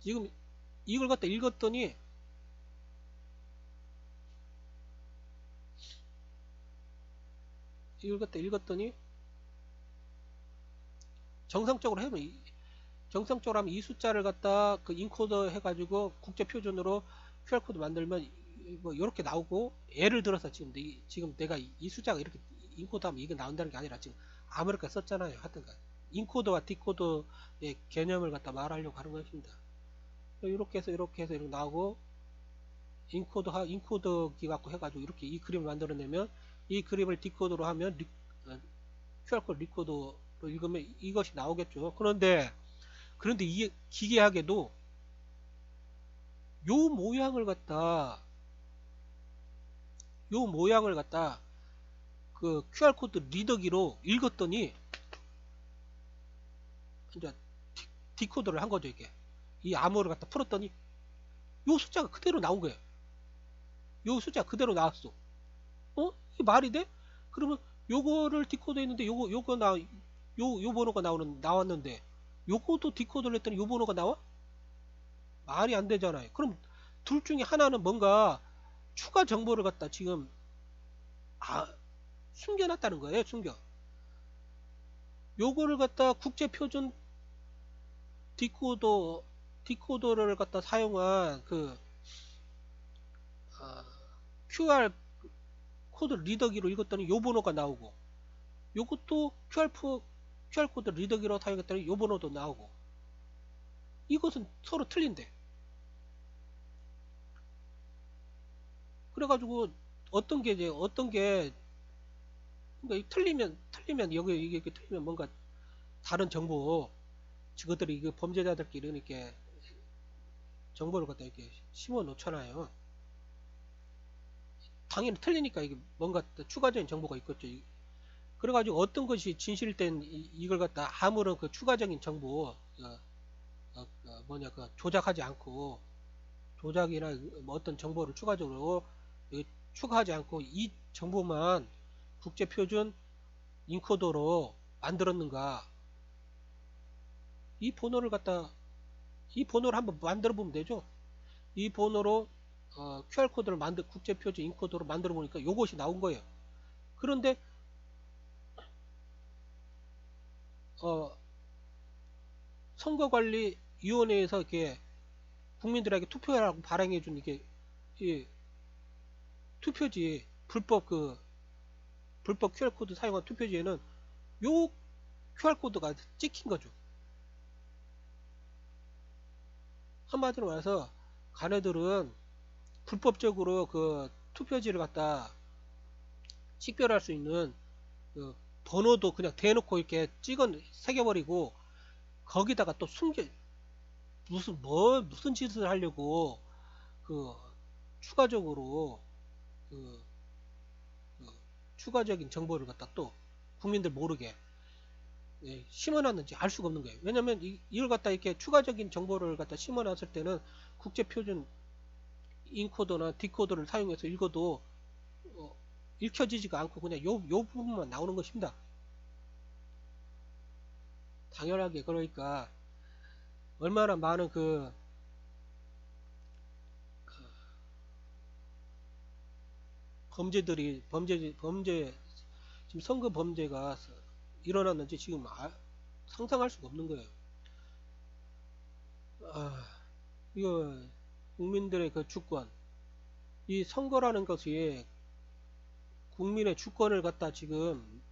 지금 이걸 갖다 읽었더니 정상적으로 하면 이 숫자를 갖다 그 인코더 해가지고 국제 표준으로 QR코드 만들면 뭐 이렇게 나오고 예를 들어서 지금 내가 이 숫자가 이렇게 인코드하면 이게 나온다는 게 아니라 지금 아무렇게 썼잖아요. 하여튼간 인코더와 디코더의 개념을 갖다 말하려고 하는 것입니다. 이렇게 해서 이렇게 나오고 인코더기 갖고 해가지고 이렇게 이 그림을 만들어내면 이 그림을 디코더로 하면 QR코드 리코더로 읽으면 이것이 나오겠죠. 그런데 이 기괴하게도 요 모양을 갖다 그 QR코드 리더기로 읽었더니 이제 디코더를 한 거죠. 이게 이 암호를 갖다 풀었더니 요 숫자가 그대로 나온 거예요. 요 숫자 그대로 나왔어. 이게 말이 돼? 그러면 요거를 디코더 했는데 요 번호가 나왔는데 요것도 디코더를 했더니 요 번호가 나와? 말이 안 되잖아요. 그럼 둘 중에 하나는 뭔가 추가 정보를 갖다 지금 숨겨놨다는 거예요. 요거를 갖다 국제표준 디코더를 갖다 사용한 그 QR 코드 리더기로 읽었더니 요 번호가 나오고 요것도 QR 코드 리더기로 사용했더니 요 번호도 나오고 이것은 서로 틀린데 그래가지고 어떤 게 이제 어떤 게 그러니까 틀리면 여기 이게 틀리면 뭔가 다른 정보 저것들이 이거 범죄자들끼리 이렇게 정보를 갖다 이렇게 심어 놓잖아요. 당연히 틀리니까 이게 뭔가 또 추가적인 정보가 있겠죠. 그래가지고 어떤 것이 진실된 이걸 갖다 아무런 그 추가적인 정보 뭐냐 그 조작하지 않고 조작이나 뭐 어떤 정보를 추가적으로 추가하지 않고 이 정보만 국제표준 인코더로 만들었는가 이 번호를 갖다 이 번호를 한번 만들어 보면 되죠. 이 번호로 QR코드를 국제표준 인코더로 만들어 보니까 요것이 나온 거예요. 그런데 어, 선거관리위원회에서 이렇게 국민들에게 투표하라고 발행해 준 이게 이 투표지 불법 QR코드 사용한 투표지에는 요 QR코드가 찍힌 거죠. 한마디로 말해서 가네들은 불법적으로 그 투표지를 갖다 식별할 수 있는 그 번호도 그냥 대놓고 이렇게 새겨버리고 거기다가 또 무슨 짓을 하려고 그 추가적으로 그, 그 추가적인 정보를 갖다 또 국민들 모르게 심어놨는지 알 수가 없는 거예요. 왜냐면 이걸 갖다 이렇게 추가적인 정보를 갖다 심어놨을 때는 국제표준 인코더나 디코더를 사용해서 읽어도 어, 읽혀지지가 않고 그냥 요 부분만 나오는 것입니다. 당연하게 그러니까 얼마나 많은 범죄 지금 선거 범죄가 일어났는지 지금 상상할 수가 없는 거예요. 이거 국민들의 그 주권, 이 선거라는 것이 국민의 주권을 갖다 지금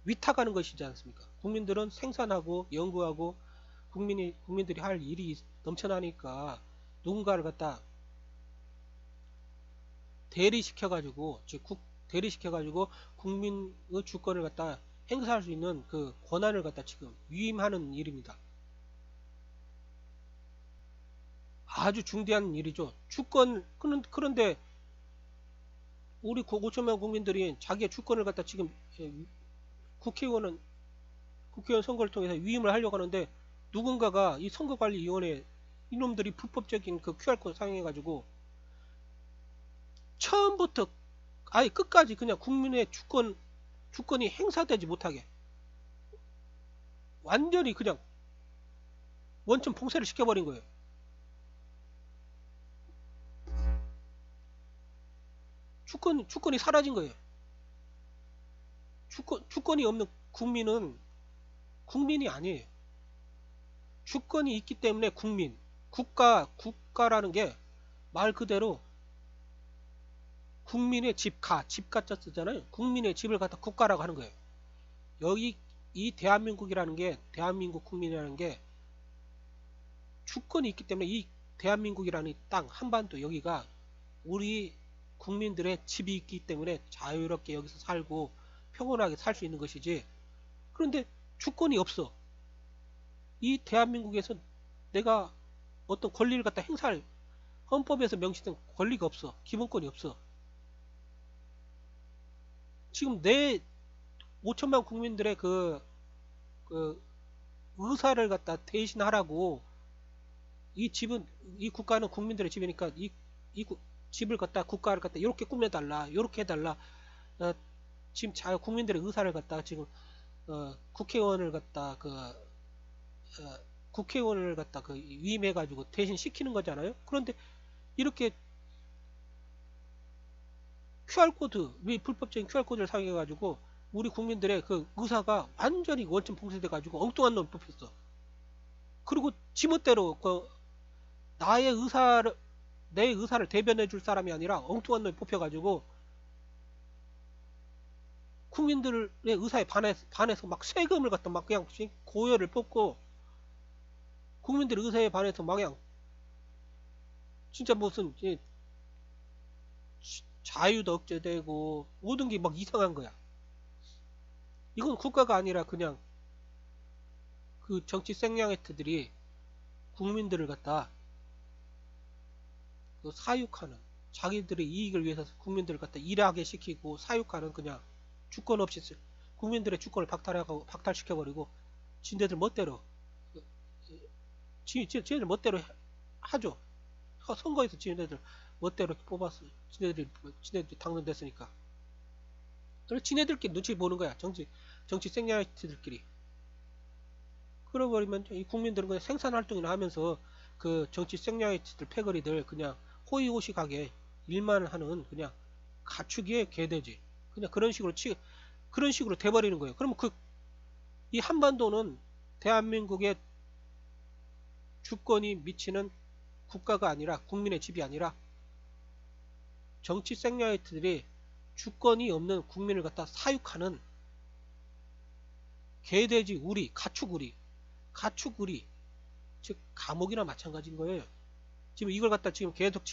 위탁하는 것이지 않습니까? 국민들은 생산하고 연구하고 국민들이 할 일이 넘쳐나니까 누군가를 갖다 대리시켜가지고 국민의 주권을 갖다 행사할 수 있는 그 권한을 갖다 지금 위임하는 일입니다. 아주 중대한 일이죠. 그런데 우리 5천만 국민들이 자기의 주권을 갖다 지금 국회의원 선거를 통해서 위임을 하려고 하는데 누군가가 이 선거관리위원회 이놈들이 불법적인 그 QR코드 사용해가지고 처음부터 아예 끝까지 그냥 국민의 주권이 행사되지 못하게 완전히 그냥 원천 봉쇄를 시켜버린 거예요. 주권이 사라진 거예요. 주권이 없는 국민은 국민이 아니에요. 주권이 있기 때문에 국가라는 게 말 그대로 국민의 집가자 쓰잖아요. 국민의 집을 갖다 국가라고 하는 거예요. 여기 이 대한민국 국민이라는 게 주권이 있기 때문에 이 대한민국이라는 땅 한반도 여기가 우리 국민들의 집이 있기 때문에 자유롭게 여기서 살고 평온하게 살 수 있는 것이지. 그런데 주권이 없어. 이 대한민국에서 내가 어떤 권리를 갖다 행사할 헌법에서 명시된 권리가 없어. 기본권이 없어. 지금 내 5천만 국민들의 그 의사를 갖다 대신하라고 이 국가는 국민들의 집이니까 집을 갖다 국가를 갖다 이렇게 꾸며달라, 이렇게 해달라. 지금 국민들의 의사를 갖다 지금 국회의원을 갖다 위임해가지고 대신 시키는 거잖아요. 그런데 이렇게 불법적인 QR코드를 사용해가지고 우리 국민들의 그 의사가 완전히 원천 봉쇄돼가지고 엉뚱한 놈을 뽑혔어. 그리고 지멋대로 내 의사를 대변해줄 사람이 아니라 엉뚱한 놈이 뽑혀가지고 국민들의 의사에 반해서 막 세금을 갖다 막 그냥 고열을 뽑고 국민들의 의사에 반해서 막 그냥 진짜 무슨 자유도 억제되고 모든 게 막 이상한 거야. 이건 국가가 아니라 그냥 그 정치 생양애트들이 국민들을 갖다 그 사육하는, 자기들의 이익을 위해서 국민들을 갖다 일하게 시키고 사육하는, 그냥 주권 없이 국민들의 주권을 박탈시켜버리고 지네들 멋대로 지네들 멋대로 하죠. 선거에서 지네들 멋대로 뽑았어. 지네들이 당선됐으니까. 그래서 지네들끼리 눈치 보는 거야. 정치 생양애트들끼리. 그러버리면 이 국민들은 그냥 생산 활동이나 하면서 그 정치 생양애트들 패거리들 그냥 호의호식하게 일만 하는 그냥 가축의 개돼지, 그냥 그런 식으로 돼버리는 거예요. 그러면 이 한반도는 대한민국의 주권이 미치는 국가가 아니라, 국민의 집이 아니라 정치 생양애트들이 주권이 없는 국민을 갖다 사육하는 개돼지 우리, 가축 우리, 즉 감옥이나 마찬가지인 거예요. 지금 이걸 갖다 지금 계속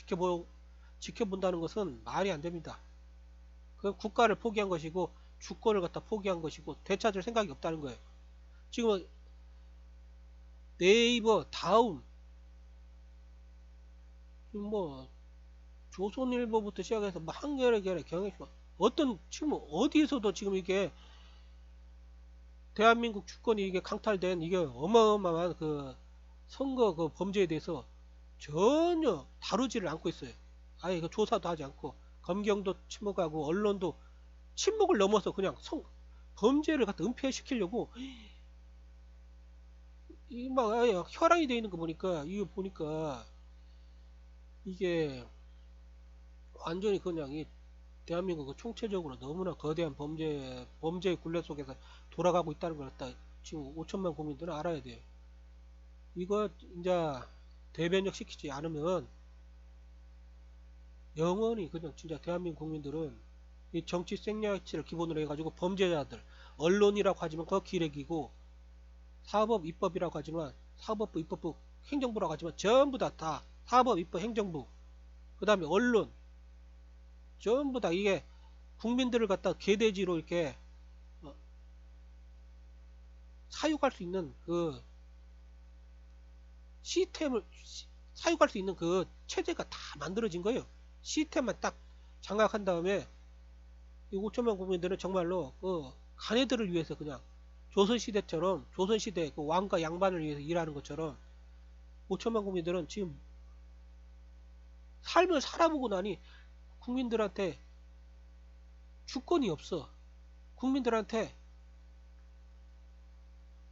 지켜본다는 것은 말이 안 됩니다. 그 국가를 포기한 것이고 주권을 갖다 포기한 것이고 되찾을 생각이 없다는 거예요. 지금 네이버, 다음, 지금 뭐 조선일보부터 시작해서 뭐 한겨레, 경향신문, 지금 어디에서도 지금 이게 대한민국 주권이 이게 강탈된 이게 어마어마한 그 선거 그 범죄에 대해서 전혀 다루지를 않고 있어요. 아예 그 조사도 하지 않고 검경도 침묵하고 언론도 침묵을 넘어서 그냥 범죄를 갖다 은폐시키려고 이막 아예 혈안이 돼 있는 거 보니까, 이거 보니까 이게 완전히 그냥 이 대한민국은 총체적으로 너무나 거대한 범죄의 굴레 속에서 돌아가고 있다는 걸 갖다 지금 5천만 국민들은 알아야 돼요. 이거 이제 대변력 시키지 않으면 영원히 그냥 진짜 대한민국 국민들은 이 정치 생략치를 기본으로 해가지고 범죄자들, 언론이라고 하지만 그거 기레기고, 사법 입법이라고 하지만 사법부, 입법부, 행정부라고 하지만 전부 다 사법, 입법, 행정부, 그 다음에 언론, 전부 다 이게 국민들을 갖다 개돼지로 이렇게 사육할 수 있는 그 시스템을 사육할 수 있는 그 체제가 다 만들어진 거예요. 시스템만 딱 장악한 다음에 이 5천만 국민들은 정말로 그 가네들을 위해서 그냥 조선시대 그 왕과 양반을 위해서 일하는 것처럼 5천만 국민들은 지금 삶을 살아보고 나니 국민들한테 주권이 없어. 국민들한테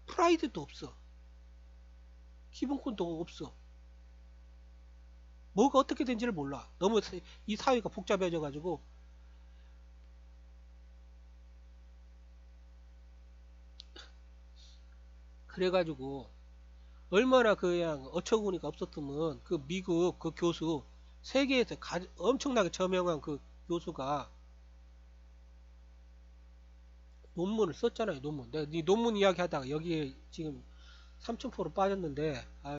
프라이드도 없어. 기본권도 없어. 뭐가 어떻게 된지를 몰라. 너무 이 사회가 복잡해져 가지고. 그래가지고 얼마나 그냥 어처구니가 없었으면 그 미국 그 교수, 세계에서 엄청나게 저명한 그 교수가 논문을 썼잖아요. 논문. 내가 이 논문 이야기 하다가 여기에 지금 3000% 빠졌는데,